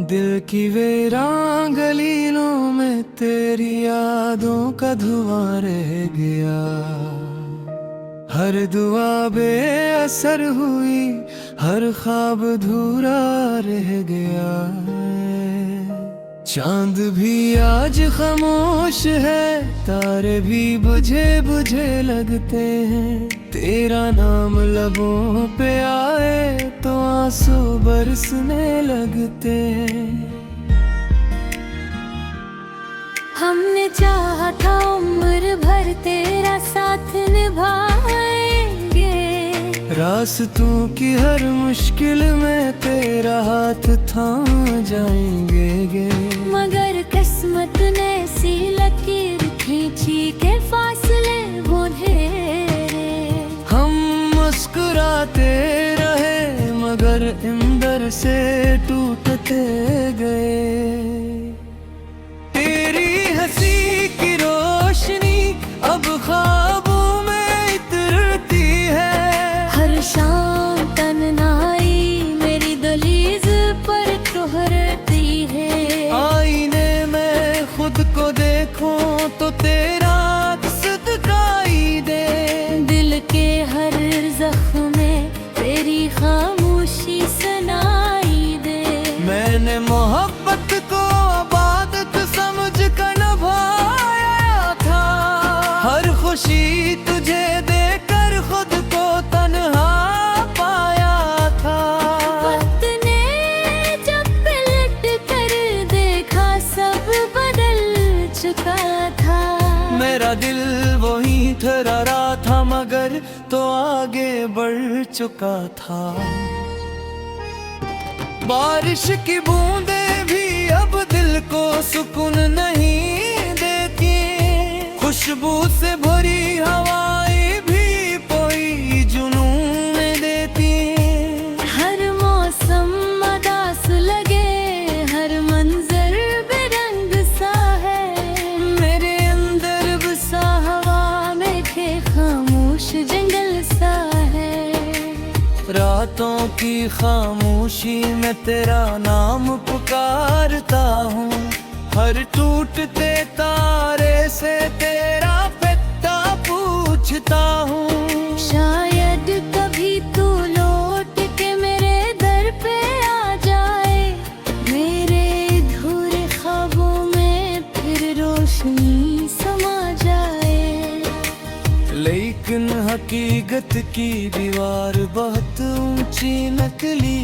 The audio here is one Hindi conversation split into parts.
दिल की वीरान गलियों में तेरी यादों का धुआं रह गया। हर दुआ बेअसर हुई, हर ख्वाब अधूरा रह गया। चांद भी आज खामोश है, तारे भी बुझे बुझे लगते हैं। तेरा नाम लबों पे आए तो आंसू बरसने लगते हैं। हमने चाहा था उम्र भर तेरा साथ निभाएंगे, रास्तों की हर मुश्किल में तेरा हाथ थाम जाएंगे। मगर किस्मत ने सी लकीर खींची के फासले बढ़े। हम मुस्कुराते रहे मगर अंदर से टूटते गए। तेरी हंसी की रोशनी अब ख्वाबों में इतरती है। हर शाम तन्हाई मेरी दहलीज पर ठहरती है। आईने में खुद को देखूं तो तेरा अक्स दिखाई दे। दिल के हर जख्म में तेरी खामोशी सुनाई दे। मैंने मोहब्बत को इबादत समझ कर निभाया था। हर खुशी तुझे देकर खुद को तन्हा पाया था। वक्त ने जब पलट कर देखा सब बदल चुका था। मेरा दिल वहीं ठहरा था मगर तो आगे बढ़ चुका था। बारिश की बूंदें भी अब दिल को सुकून नहीं देती। खुशबू से भरी हवाएं भी कोई जुनून देती। हर मौसम मदास लगे, हर मंजर बेरंग सा है। मेरे अंदर बसा हवा में के खामोश जंगल सा है। रातों की खामोशी में तेरा नाम पुकारता हूँ। हर टूटते तारे से तेरा पता पूछता हूँ। शायद कभी तू लौट के मेरे दर पे आ जाए। मेरे अधूरे ख्वाबों में फिर रोशनी समा जाए। लेकिन हकीकत की दीवार बहुत ऊंची निकली।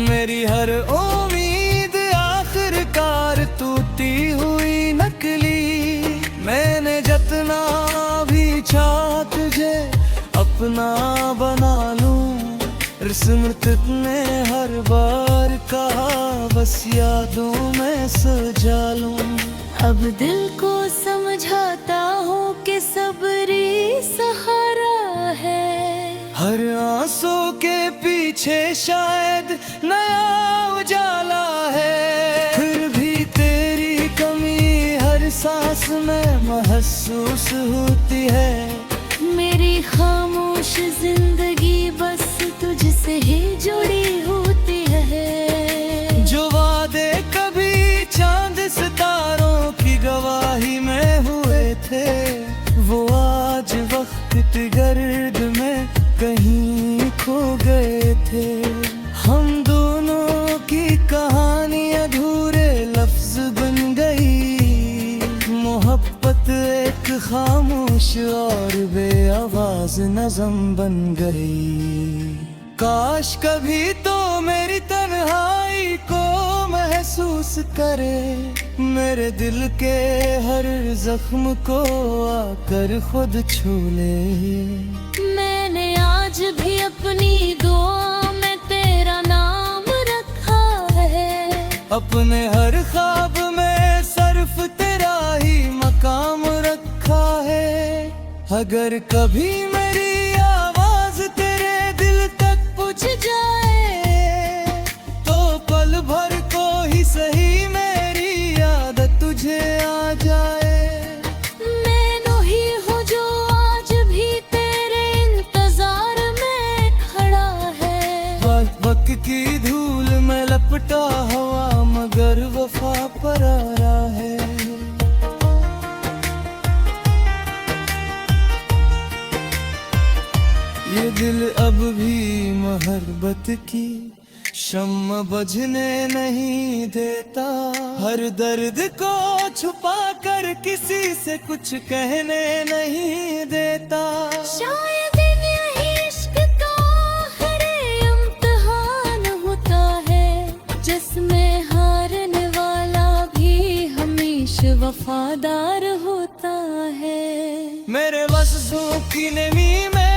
मेरी हर उम्मीद आखिरकार टूटी हुई नकली। मैंने जितना भी चाहा तुझे अपना बना लूं। स्मृति ने हर बार कहा बस यादों में सजा लूं। अब दिल को समझाता हूँ कि सब्री सहारा है। हर आंसू के पीछे शायद नया उजाला है। फिर भी तेरी कमी हर सांस में महसूस होती है। मेरी खामोश जिंदगी बस तुझसे ही जुड़ी होती है। जो वादे कभी चांद सितारों की गवाही में हुए थे, वो आज वक्त की गर्द में कहीं खो गए थे। हम दोनों की कहानी अधूरे लफ्ज बन गई। मोहब्बत एक खामोश और बेआवाज नज़म बन गई। काश कभी तो मेरी तन्हाई को महसूस करे। मेरे दिल के हर जख्म को आकर खुद छू ले। मैंने आज भी अपनी दुआ में तेरा नाम रखा है। अपने हर ख्वाब में सिर्फ तेरा ही मकाम रखा है। अगर कभी मेरी आवाज तेरे दिल तक पहुंच जाए तो पल भर को ही सही मेरी याद तुझे आ जाए। मैं ही हूँ जो आज भी तेरे इंतजार में खड़ा है। वक्त की धूल में लपटा हवा हर वफा पर आरा है। ये दिल अब भी मोहब्बत की शम्मा बुझने नहीं देता। हर दर्द को छुपा कर किसी से कुछ कहने नहीं देता। शायद यही इश्क का हर इम्तिहान होता है, जिसमें हारने वाला भी हमेशा वफादार होता है। मेरे वस्सों की नमी में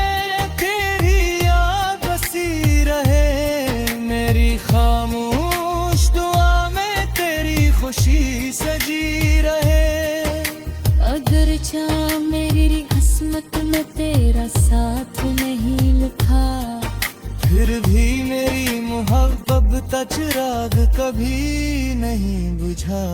तेरी याद बसी रहे, मेरी खामोश दुआ में तेरी खुशी सजी रहे। अगर चाह मेरी किस्मत में तेरा साथ नहीं लिखा, फिर भी मेरी मोहब्बत का चिराग कभी नहीं बुझा।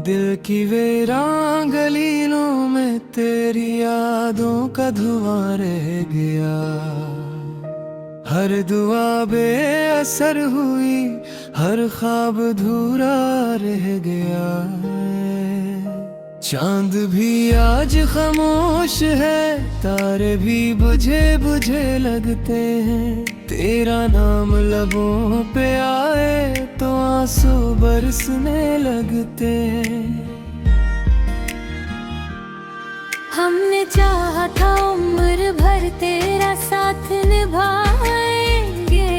दिल की वीरान गलियों में तेरी यादों का धुआं रह गया। हर दुआ बेअसर हुई, हर ख्वाब अधूरा रह गया। चांद भी आज खामोश है, तारे भी बुझे बुझे लगते हैं। तेरा नाम लबों पे आए तो आंसू बरसने लगते हैं। हमने चाहा था उम्र भर तेरा साथ निभाएंगे,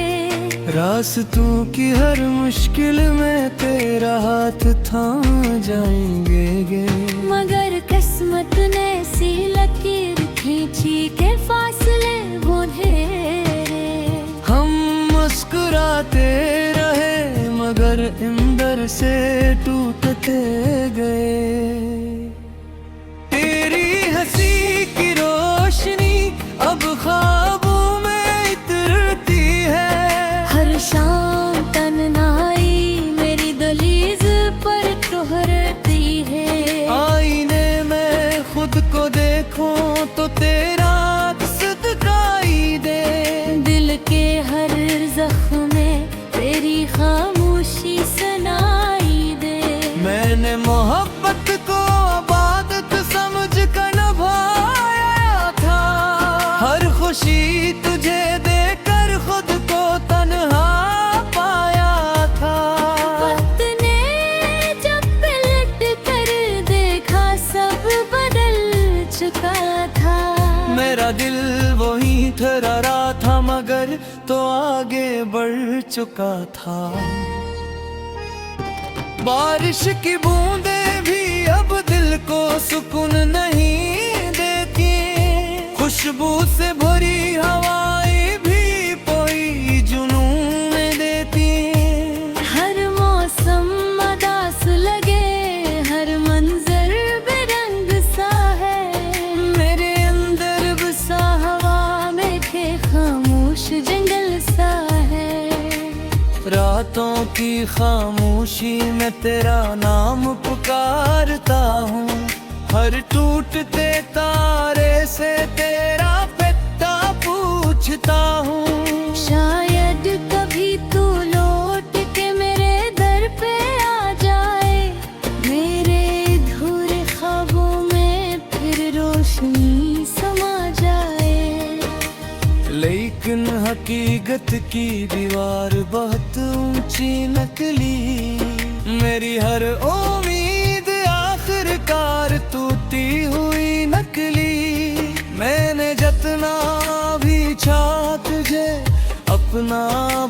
रास्तों की हर मुश्किल में तेरा हाथ थाम जाएंगे। मगर किस्मत ने सी लकीर खींची के फासले बढ़े। हम मुस्कुराते रहे मगर अंदर से टूटते गए। तेरी हंसी की रोशनी अब ख्वाबों में इतरती है। हर शाम तन्हाई मेरी दहलीज पर ठहरती है। आईने में खुद को देखूं तो तेरा अक्स दिखाई दे। दिल के हर जख्म में तेरी खामोशी सुनाई दे। मैंने मोहब्बत को इबादत समझ कर निभाया था। हर खुशी तुझे देकर खुद को तन्हा पाया था। वक्त ने जब पलट कर देखा सब बदल चुका था। मेरा दिल वहीं ठहरा था मगर तो आगे बढ़ चुका था। बारिश की बूंदें भी अब दिल को सुकून नहीं देती। खुशबू से भरी हवाएं भी कोई जुनून देती। हर मौसम मदास लगे, हर मंजर बेरंग सा है। मेरे अंदर बसा हवा में के खामोश जंगल सा है। रातों की खामोशी में तेरा नाम पुकारता हूँ। हर टूटते तारे से तेरा पता पूछता हूँ। शायद कभी तू लौट के मेरे दर पे आ जाए। मेरे अधूरे ख्वाबों में फिर रोशनी समा जाए। लेकिन हकीकत की दीवार बहुत ऊंची निकली। मेरी हर उम्मीद आखिरकार टूटी हुई नकली। मैंने जितना भी चाहा तुझे अपना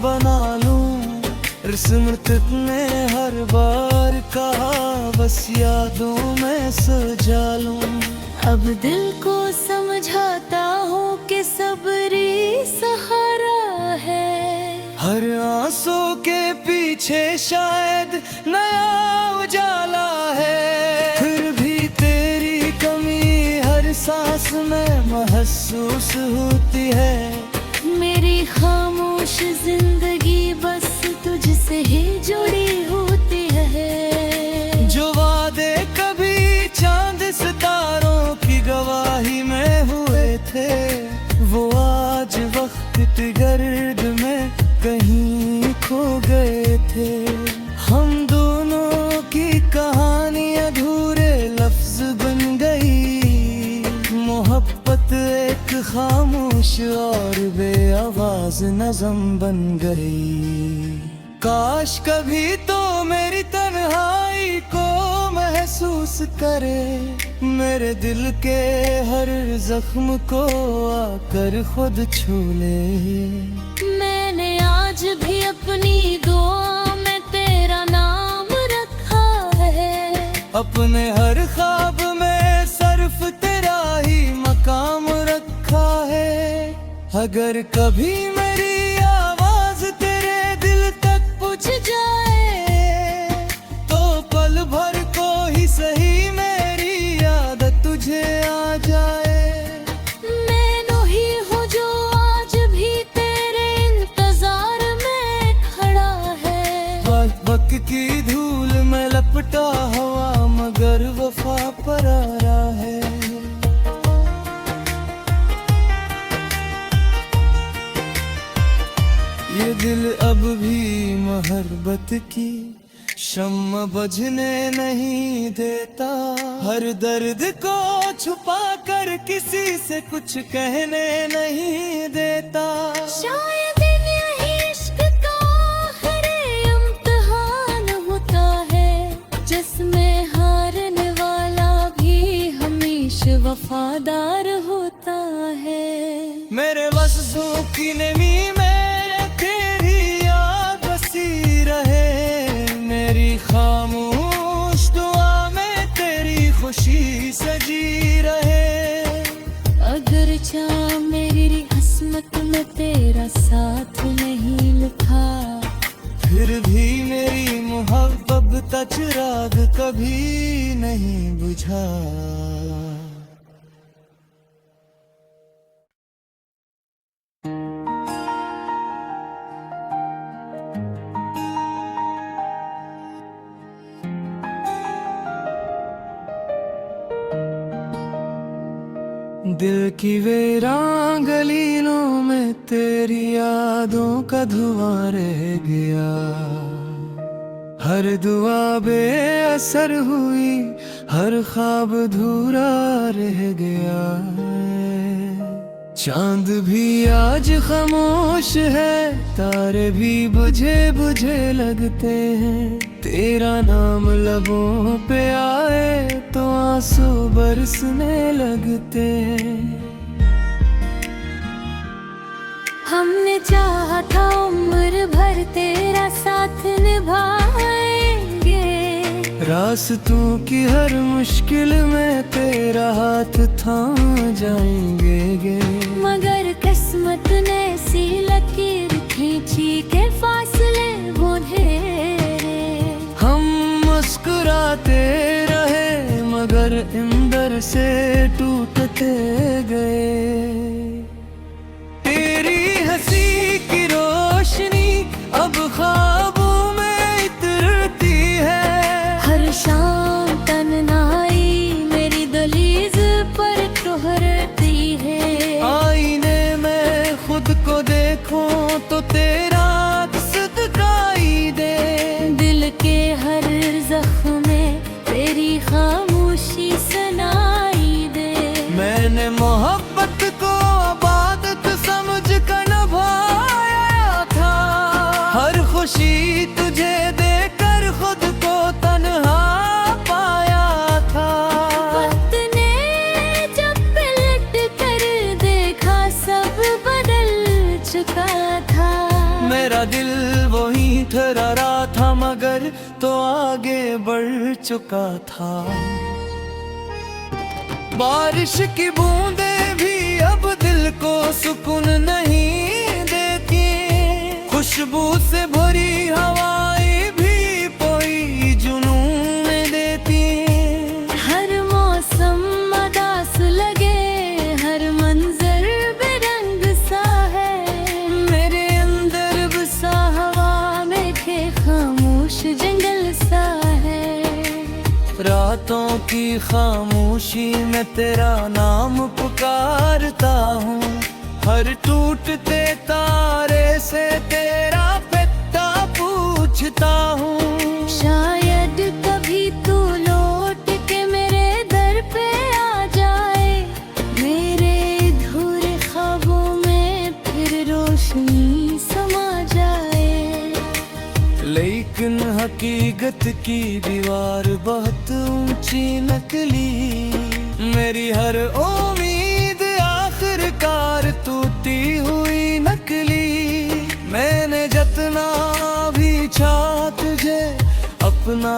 बना लूं। स्मृति ने हर बार कहा बस यादों में सजा लूं। अब दिल को समझाता हूँ कि सब्री सहारा है। हर आंसू के पीछे शायद नया उजाला है। फिर भी तेरी कमी हर सांस में महसूस होती है। मेरी खामोश जिंदगी बस तुझसे ही जुड़ी होती है। जो वादे कभी चांद सितारों की गवाही में हुए थे, वो आज वक्त की गर्द में कहीं खो गए थे। हम दोनों की कहानी अधूरे लफ्ज बन गई, मोहब्बत एक खामोश और बेआवाज नज़म बन गई। काश कभी तो मेरी तन्हाई को महसूस करे, मेरे दिल के हर जख्म को आकर खुद छू ले। मैंने आज भी अपनी दुआ में तेरा नाम रखा है, अपने हर ख्वाब में सिर्फ तेरा ही मकाम रखा है। अगर कभी मेरी आवाज तेरे दिल तक पूछ जाए तो पल भर को ही सही मेरी याद तुझे आ जाए। मैं ही हूँ जो आज भी तेरे इंतजार में खड़ा है। वक्त की धूल में लपटा हवा मगर वफा पर आ रहा है। ये दिल अब भी मोहब्बत की शम्मा बुझने नहीं देता, हर दर्द को छुपा कर किसी से कुछ कहने नहीं देता। शायद यही इश्क का आखिरी इम्तिहान होता है, जिसमें हारने वाला भी हमेशा वफादार होता है। मेरे वस्सों की नमी में तेरी याद बसी रहे, मेरी खामोश दुआ में तेरी खुशी सजी रहे। अगर चाह मेरी किस्मत में तेरा साथ नहीं लिखा, फिर भी मेरी मोहब्बत का चिराग कभी नहीं बुझा। दिल की वीरान गलियों में तेरी यादों का धुआं रह गया, हर दुआ बेअसर हुई, हर ख्वाब अधूरा रह गया। चांद भी आज खामोश है, तारे भी बुझे बुझे लगते हैं। तेरा नाम लबों पे आए तो आंसू बरसने लगते हैं। हमने चाहा था उम्र भर तेरा साथ निभाएंगे, रास्तों की हर मुश्किल में तेरा हाथ थाम जाएंगे। मगर किस्मत ने सी लकीर खींची के फासले बढ़े। हम मुस्कुराते रहे मगर अंदर से टूटते गए। तेरी हंसी की रोशनी अब ख्वाबों में इतरती है, हर शाम तन्हाई मेरी दहलीज पर ठहरती है। आईने में खुद को देखूं तो तेरा अक्स दिखाई दे। दिल के हर जख्म में तेरी खामोशी सुनाई दे। मैंने मोहब्बत को इबादत समझ कर निभाया था, हर खुशी तुझे देकर खुद को तन्हा पाया था। वक्त ने जब पलट कर देखा सब बदल चुका था। मेरा दिल वहीं ठहरा था मगर तो आगे बढ़ चुका था। बारिश की बूंदें भी अब दिल को सुकून नहीं देती, खुशबू से भरी हवाएं भी कोई जुनून देती। हर मौसम उदास लगे, हर मंजर बेरंग सा है। मेरे अंदर बसा हवा में खे खामोश जंगल सा है। रातों की खामोशी में तेरा नाम पुकारता हूँ, हर टूटते तारे से तेरा पता पूछता हूँ। शायद कभी तू लौट के मेरे दर पे आ जाए, मेरे अधूरे ख्वाबों में फिर रोशनी समा जाए। लेकिन हकीकत की दीवार बहुत ऊंची निकली, मेरी हर उम्मीद आखिरकार टूटी हुई नकली। मैंने जितना भी चाहा तुझे अपना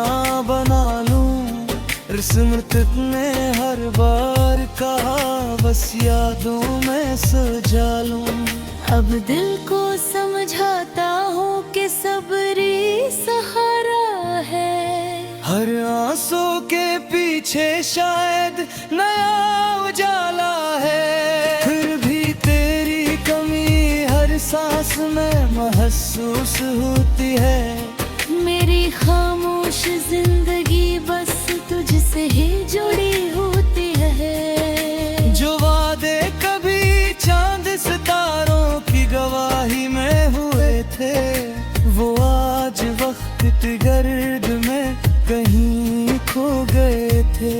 बना लूं, स्मृति ने हर बार कहा बस यादों में सजा लूं। अब दिल को समझाता हूँ कि सब्री सहारा है। हर आंसू के पीछे शायद नया उजाला है, फिर भी तेरी कमी हर सांस में महसूस होती है। मेरी खामोश जिंदगी बस तुझसे ही जुड़ी होती है। जो वादे कभी चांद सितारों की गवाही में हुए थे, वो आज वक्त की गर्द में कहीं खो गए थे।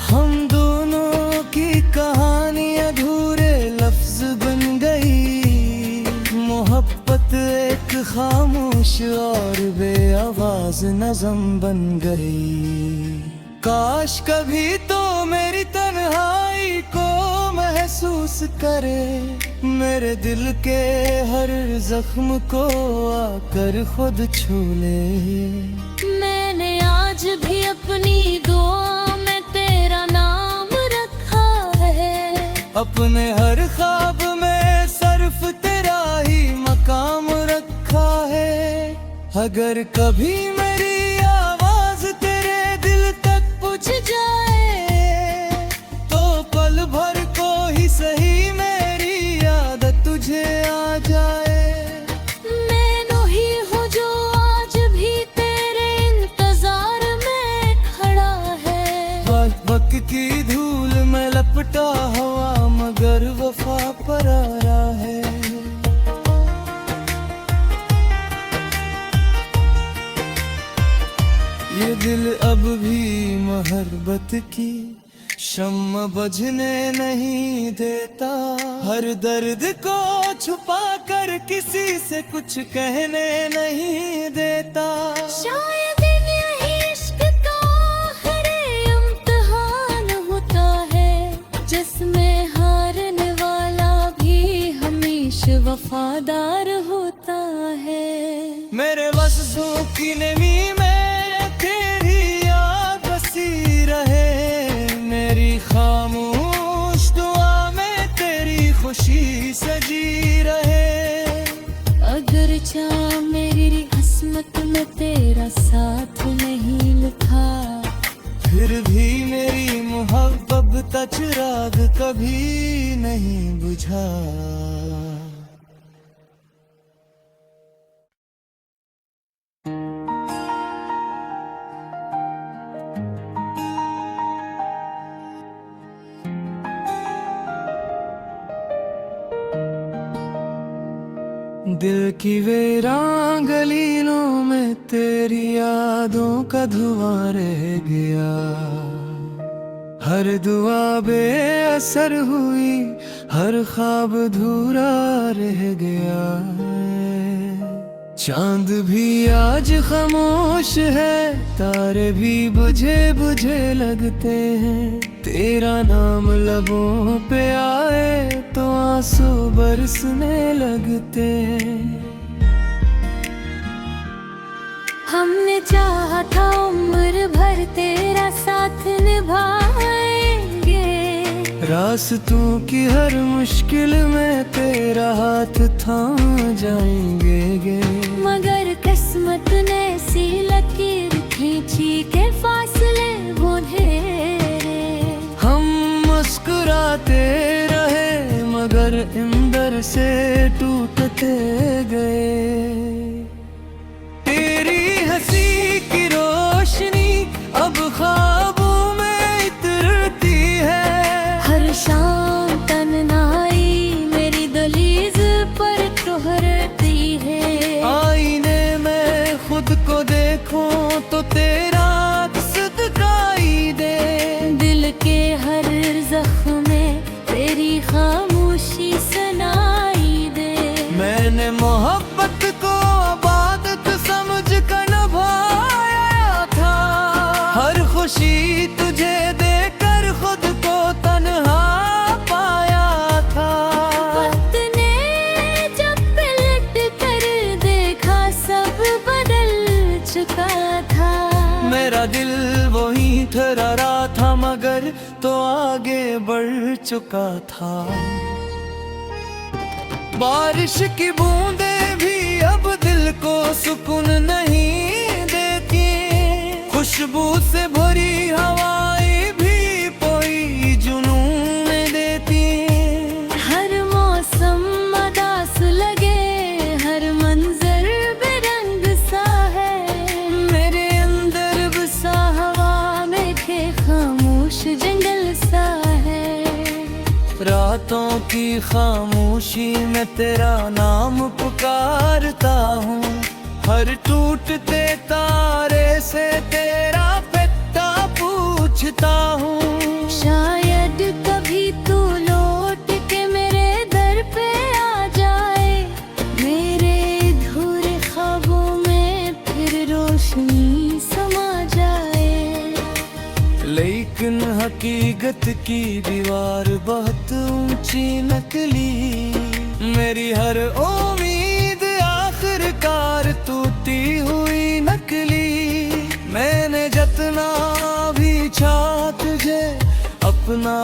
हम दोनों की कहानी अधूरे लफ्ज बन गई, मोहब्बत एक खामोश और बेआवाज नज़म बन गई। काश कभी तो मेरी तन्हाई को महसूस करे, मेरे दिल के हर जख्म को आकर खुद छू ले। मैंने आज भी अपनी दुआ में तेरा नाम रखा है, अपने हर ख्वाब में सिर्फ तेरा ही मकाम रखा है। अगर कभी मेरी आवाज तेरे दिल तक पहुंच जाए, तो पल भर को ही सही मेरी याद तुझे आ जाए। मैं ही हूँ जो आज भी तेरे इंतजार में खड़ा है। वक्त की धूल में लपटा हुआ मगर वफा पर आ रहा है। ये दिल अब भी मोहब्बत की शम्म बुझने नहीं देता, हर दर्द को छुपा कर किसी से कुछ कहने नहीं देता। शायद यही इश्क का आखिरी इम्तिहान होता है, जिसमें हारने वाला भी हमेशा वफादार होता है। मेरे वस्सों की नमी में तेरी याद बसी रहे, मेरी खामोश दुआ में तेरी खुशी सजी रहे। अगर चाह मेरी किस्मत में तेरा साथ नहीं लिखा, फिर भी मेरी मोहब्बत का चिराग कभी नहीं बुझा। दिल की वीरान गलियों में तेरी यादों का धुआं रह गया, हर दुआ बेअसर हुई, हर ख्वाब अधूरा रह गया। चांद भी आज खामोश है, तारे भी बुझे बुझे लगते हैं। तेरा नाम लबों पे आए तो आंसू बरसने लगते हैं। हमने चाहा था उम्र भर तेरा साथ निभाएंगे, रास्तों की हर मुश्किल में तेरा हाथ थाम जाएंगे। मगर किस्मत ने सी लकीर खींची के फासले बढ़े। हम मुस्कुराते रहे मगर अंदर से टूटते गए। तेरी हंसी देखूं तो तेरा अक्स दिखाई दे। दिल के हर जख्म में तेरी खामोशी सुनाई दे। मैंने मोहब्बत को इबादत समझ कर निभाया था। हर खुशी तुझे देकर खुद को तन्हा पाया था। वक्त ने जब पलट कर देखा सब बदल चुका था। मेरा दिल वहीं ठहरा था मगर तो आगे बढ़ चुका था। बारिश की बूंदें भी अब दिल को सुकून नहीं देती। खुशबू से भरी हवाएं भी कोई जुनून देती। हर मौसम उदास लगे, हर मंजर बेरंग सा है। मेरे अंदर बसा हवा में के खामोश जंगल सा है। रातों की खामोशी में तेरा नाम पुकारता हूँ। हर टूटते तारे से तेरा पता पूछता हूँ। शायद कभी तू लौट के मेरे दर पे आ जाए। मेरे अधूरे ख्वाबों में फिर रोशनी समा जाए। लेकिन हकीकत की दीवार बहुत ऊंची निकली। मेरी हर उम्मीद आखिरकार टूटी हुई नकली। मैंने जितना भी चाहा तुझे अपना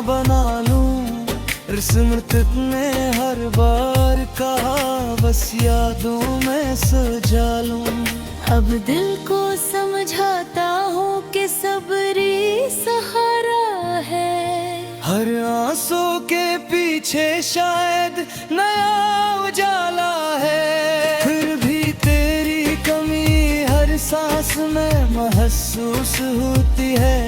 बना लूं। स्मृति ने हर बार कहा बस यादों में सजा लूं। अब दिल को समझाता हूँ कि सब्री सहारा है। हर आंसू के पीछे शायद नया उजाला है। फिर भी तेरी कमी हर सांस में महसूस होती है।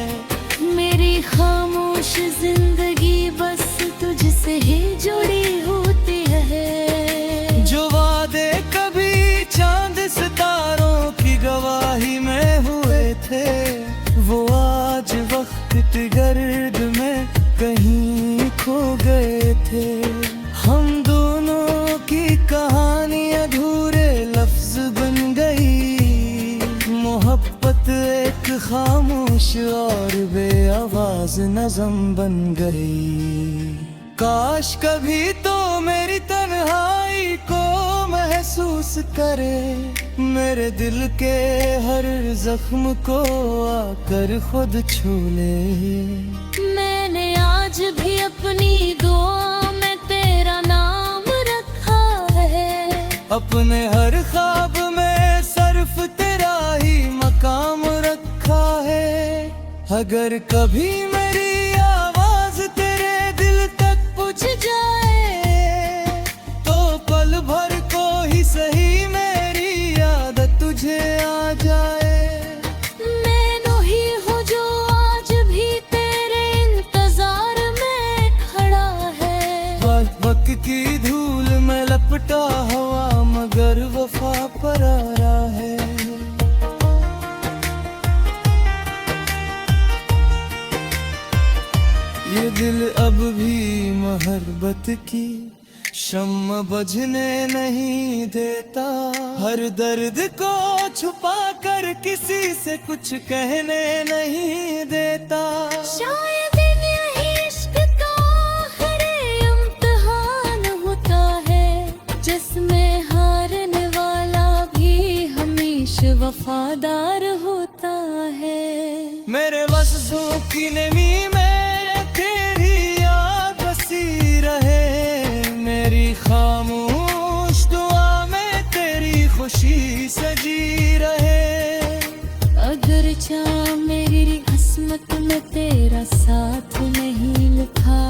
मेरी खामोश जिंदगी बस तुझसे ही जुड़ी होती है। जो वादे कभी चांद सितारों की गवाही में हुए थे, वो आज वक्त की गर्द में कहीं खो गए थे। हम दोनों की कहानी अधूरे लफ्ज बन गई। मोहब्बत एक खामोश और बेआवाज नज़म बन गई। काश कभी तो मेरी तन्हाई को महसूस करे। मेरे दिल के हर जख्म को आकर खुद छू ले। मैंने आज भी अपनी दुआ में तेरा नाम रखा है। अपने हर ख्वाब में सिर्फ तेरा ही मकाम रखा है। अगर कभी मेरी आवाज तेरे दिल तक पहुंच जाए तो पल भर को ही सही मेरी याद तुझे आ जाए। मैं ही हूँ जो आज भी तेरे इंतजार में खड़ा है। वक्त की धूल में लपटा हुआ मगर वफा पर आ रहा है। ये दिल अब भी मोहब्बत की शम्म बुझने नहीं देता। हर दर्द को छुपा कर किसी से कुछ कहने नहीं देता। शायद यही इश्क का आखिरी इम्तिहान होता है, जिसमें हारने वाला भी हमेशा वफादार होता है। मेरे वस्सों की नमी में तेरी याद बसी रहे। मेरी खामोश दुआ में तेरी खुशी सजी रहे। अगर चाह मेरी किस्मत में तेरा साथ नहीं लिखा,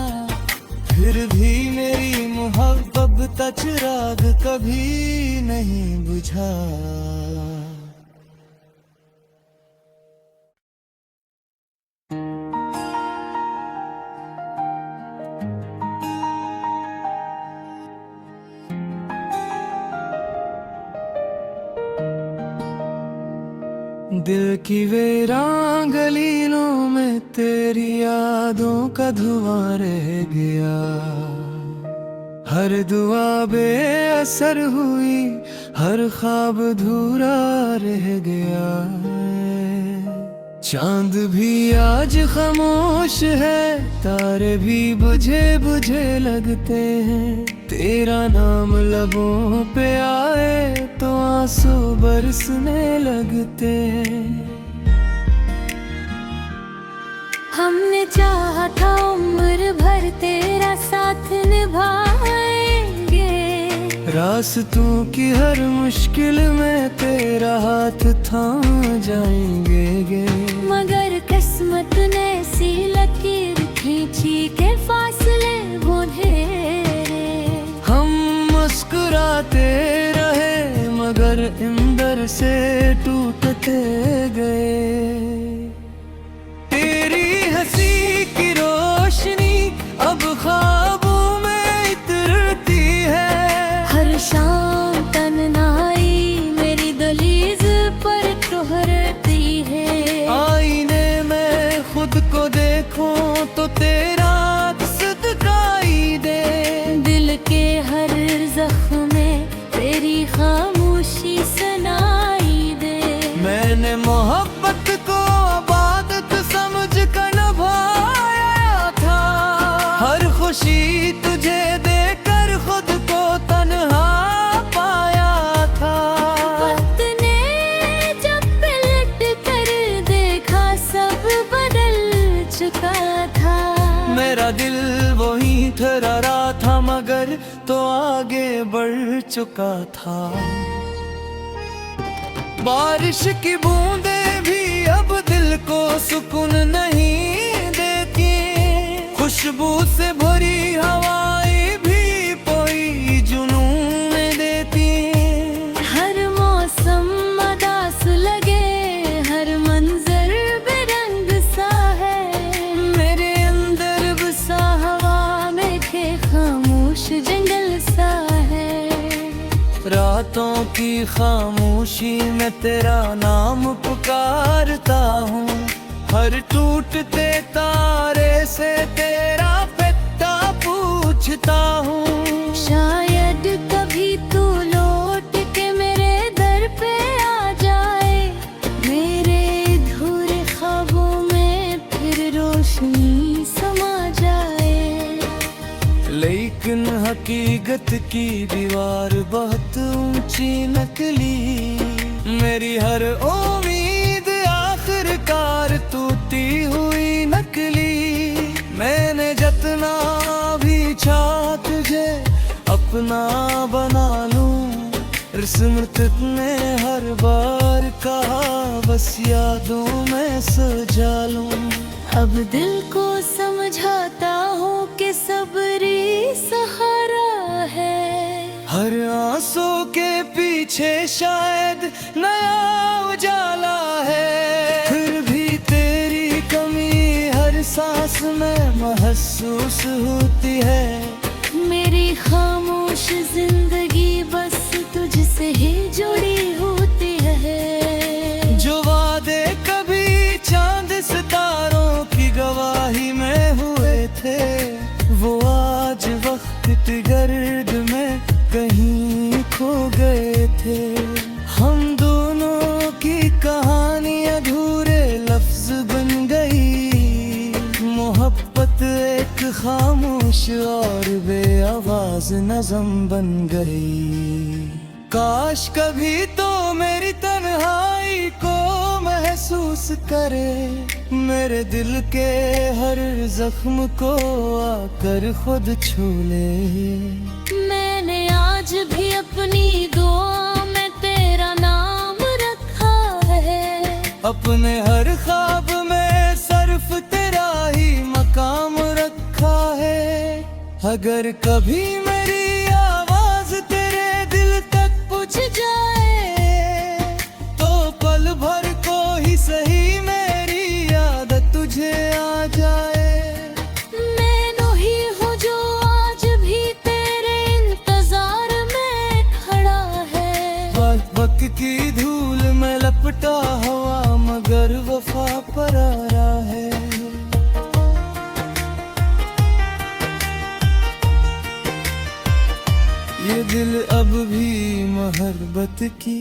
फिर भी मेरी मोहब्बत का चिराग कभी नहीं बुझा। दिल की वीरान गलियों में तेरी यादों का धुआं रह गया। हर दुआ बेअसर हुई, हर ख्वाब अधूरा रह गया। चांद भी आज खामोश है, तारे भी बुझे बुझे लगते हैं। तेरा नाम लबों पे आए तो आंसू बरसने लगते हैं। हमने चाहा था उम्र भर तेरा साथ निभाएंगे, रास्तों की हर मुश्किल में तेरा हाथ थाम जाएंगे। मगर किस्मत ने सी लकीर खींची के फासले बढ़े। हम मुस्कुराते रहे मगर अंदर से टूटते गए। तेरी हंसी की रोशनी अब ख्वाबों में इतरती है। हर शाम तन्हाई मेरी दहलीज पर ठहरती है। आईने में खुद को देखूं तो तेरा अक्स दिखाई दे। दिल के हर जख्म में तेरी खामोशी सुनाई दे। मैंने मोहब्बत को इबादत समझ कर निभाया था। हर खुशी तुझे देकर खुद को तन्हा पाया था। वक्त ने जब पलट कर देखा सब बदल चुका था। मेरा दिल वहीं ठहरा था मगर तो आगे बढ़ चुका था। बारिश की बूंदें भी अब दिल को सुकून नहीं देती। खुशबू से भरी हवाएं भी कोई जुनून देती। हर मौसम मदास लगे, हर मंजर बेरंग सा है। मेरे अंदर बसा हवा में के खामोश जंगल सा है। रातों की खामोशी में तेरा नाम पुकारता हूँ। हर टूटते तारे से तेरा पता पूछता हूँ। शायद कभी तू लौट के मेरे दर पे आ जाए। मेरे अधूरे ख्वाबों में फिर रोशनी समा जाए। लेकिन हकीकत की दीवार बहुत ऊंची निकली। मेरी हर उम्मीद आखिरकार टूटी हुई नकली। मैंने जितना भी चाहा तुझे अपना बना लूं। स्मृति ने हर बार कहा बस यादों में सजा लूं। अब दिल को समझाता हूँ कि सब्री सहारा है। हर आंसू के पीछे शायद नया उजाला है। फिर भी तेरी कमी हर सांस में महसूस होती है। मेरी खामोश जिंदगी बस तुझसे ही जुड़ी होती है। जो वादे कभी चांद सितारों की गवाही में हुए थे, वो आज वक्त की गर्द में कहीं खो गए थे। हम दोनों की कहानी अधूरे लफ्ज बन गई। मोहब्बत एक खामोश और बेआवाज नज़म बन गई। काश कभी तो मेरी तन्हाई को महसूस करे। मेरे दिल के हर जख्म को आकर खुद छू ले। मैंने आज भी अपनी दुआ में तेरा नाम रखा है। अपने हर ख्वाब में सिर्फ तेरा ही मकाम रखा है। अगर कभी मेरी आवाज तेरे दिल तक पहुंच जाए तो पल भर को ही सही मेरी याद तुझे आ जाए। मैं ही हूँ जो आज भी तेरे इंतजार में खड़ा है। वक्त की धूल में लपटा हुआ मगर वफा पराया है। ये दिल अब भी मोहब्बत की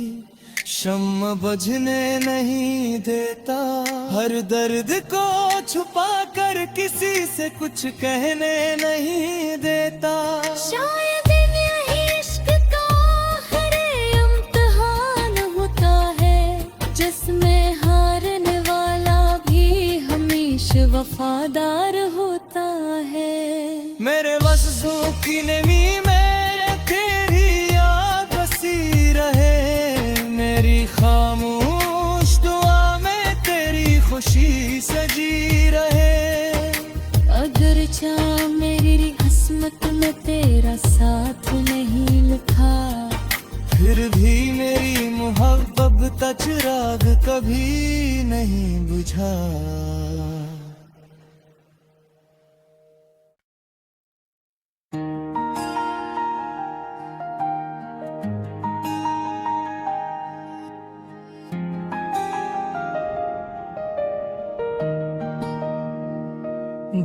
शम्मा बुझने नहीं देता। हर दर्द को छुपा कर किसी से कुछ कहने नहीं देता। शायद यही इश्क का आखिरी इम्तिहान होता है, जिसमें हारने वाला भी हमेशा वफादार होता है। मेरे वस्सों की नमी में तेरी याद बसी रहे, मेरी खामोश दुआ में तेरी खुशी सजी रहे। अगर चाह मेरी किस्मत में तेरा साथ नहीं लिखा, फिर भी मेरी मोहब्बत का चिराग कभी नहीं बुझा।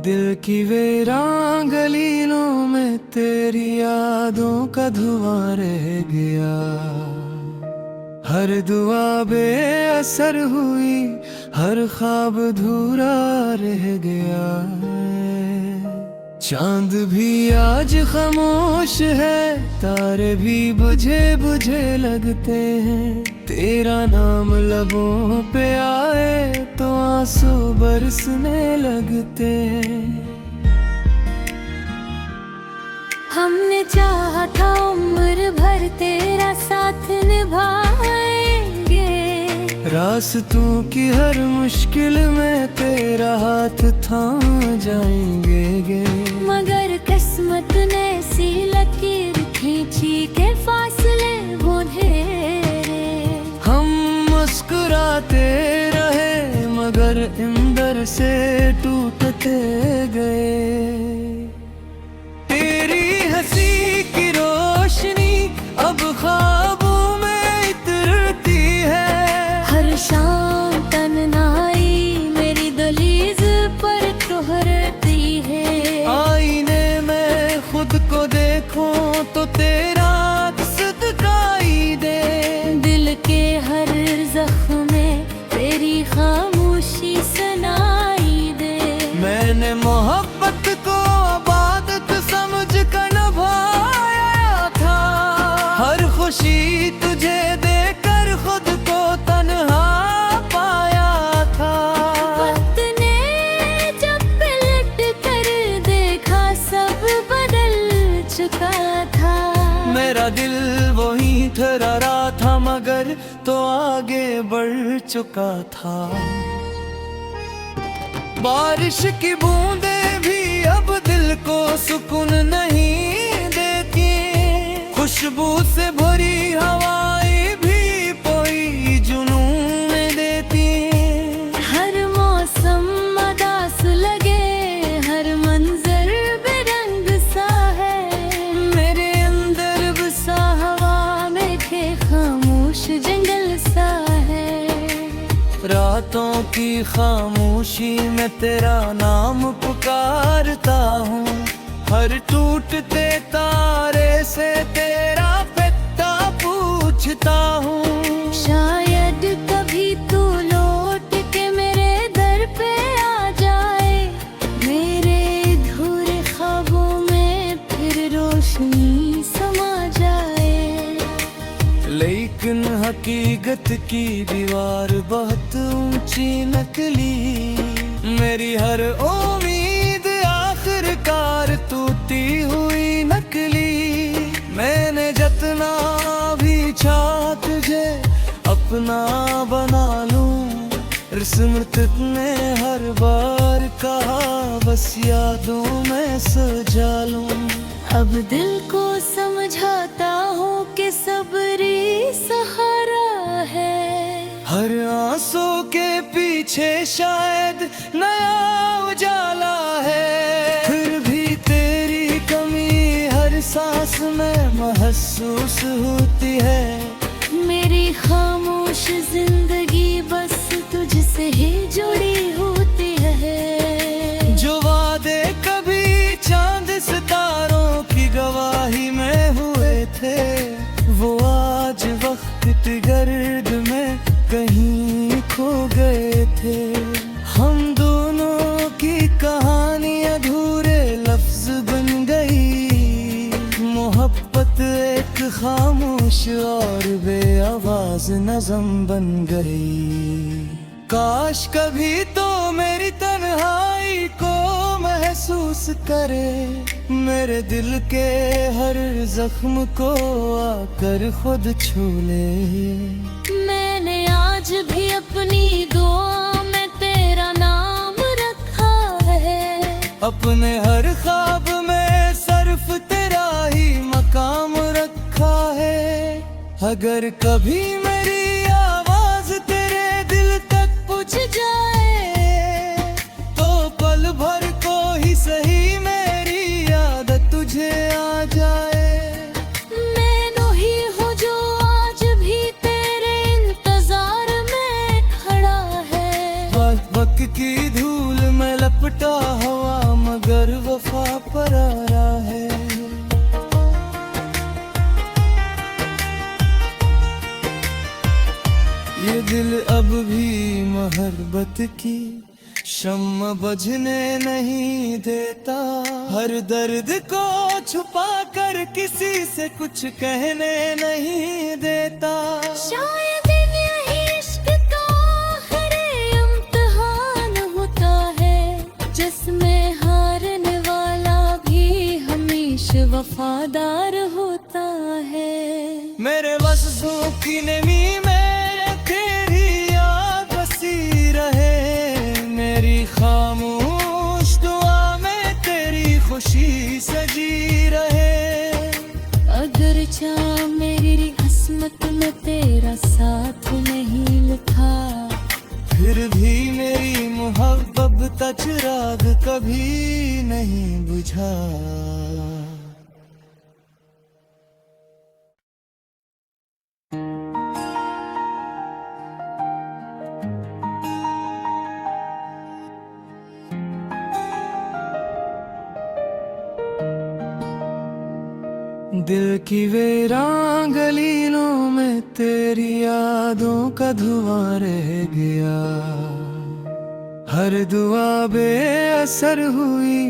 दिल की वीरान गलियों में तेरी यादों का धुआं रह गया। हर दुआ बेअसर हुई, हर ख्वाब अधूरा रह गया। चांद भी आज खामोश है, तारे भी बुझे बुझे लगते हैं। तेरा नाम लबों पे आए तो आंसू बरसने लगते हैं। हमने चाहा था उम्र भर तेरा साथ निभाएंगे, रास्तों की हर मुश्किल में तेरा हाथ थाम जाएंगे। मगर किस्मत ने सी लकीर खींची के फासले बढ़े। हम मुस्कुराते रहे मगर अंदर से टूटते गए। तेरी हंसी की रोशनी अब ख्वाबों में इतरती है। हर शाम तन्हाई मेरी दहलीज पर ठहरती है। आईने में खुद को देखूं तो तेरा अक्स दिखाई दे। दिल के हर जख्म में तेरी खामोशी सुनाई दे। मैंने मोहब्बत को इबादत समझ कर निभाया था। हर खुशी तुझे देकर खुद को तन्हा पाया था। वक्त ने जब पलट कर देखा सब बदल चुका था। मेरा दिल वहीं ठहरा था मगर तो आगे बढ़ चुका था। बारिश की बूंदें भी अब दिल को सुकून नहीं देती। खुशबू से भरी हवाएं भी कोई जुनून देती। हर मौसम उदास लगे, हर मंजर बेरंग सा है। मेरे अंदर बसा हवा में थे खामोश जंगल सा है। रातों की खामोशी में तेरा नाम पुकारता हूँ। हर टूटते तारे से तेरा पता पूछता हूँ। शायद कभी तू लौट के मेरे दर पे आ जाए। मेरे अधूरे ख्वाबों में फिर रोशनी समा जाए। लेकिन हकीकत की दीवार बहुत ऊंची नकली। मेरी हर उम्मीद आखिरकार टूटी हुई नकली। मैंने जितना भी चाहा तुझे अपना बना लूं। स्मृति ने हर बार कहा बस यादों में सजा लूं। अब दिल को समझाता हूँ कि सब्री सहारा है। हर आंसू के पीछे शायद नया उजाला है। फिर भी तेरी कमी हर सांस में महसूस होती है। मेरी खामोश जिंदगी बस तुझसे थे। हम दोनों की कहानी अधूरे लफ्ज बन गई, मोहब्बत एक खामोश और बेआवाज नज़म बन गई। काश कभी तो मेरी तन्हाई को महसूस करे, मेरे दिल के हर जख्म को आकर खुद छू ले। मैंने आज भी अपनी दुआ में तेरा नाम रखा है, अपने हर ख्वाब में सिर्फ तेरा ही मकाम रखा है। अगर कभी मेरी आवाज तेरे दिल तक पूछ जाए तो पल भर को ही सही मेरी याद तुझे आ जाए। मैं ही हूँ जो आज भी तेरे इंतजार में खड़ा है। वक्त की धूल में लपटा हवा मगर वफा पर आया है। ये दिल अब भी मोहब्बत की शम्म बुझने नहीं देता, हर दर्द को छुपा कर किसी से कुछ कहने नहीं देता। शायद यही इश्क का आखिरी इम्तिहान होता है, जिसमें हारने वाला भी हमेशा वफादार होता है। मेरे वस्सों की नमी में तेरी याद बसी रहे, मेरी खामोश दुआ में तेरी खुशी सजी रहे। अगर चाह मेरी किस्मत में तेरा साथ नहीं लिखा, फिर भी मेरी मोहब्बत का चिराग कभी नहीं बुझा। दिल की वीरान गलियों में तेरी यादों का धुआं रह गया, हर दुआ बेअसर हुई,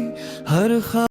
हर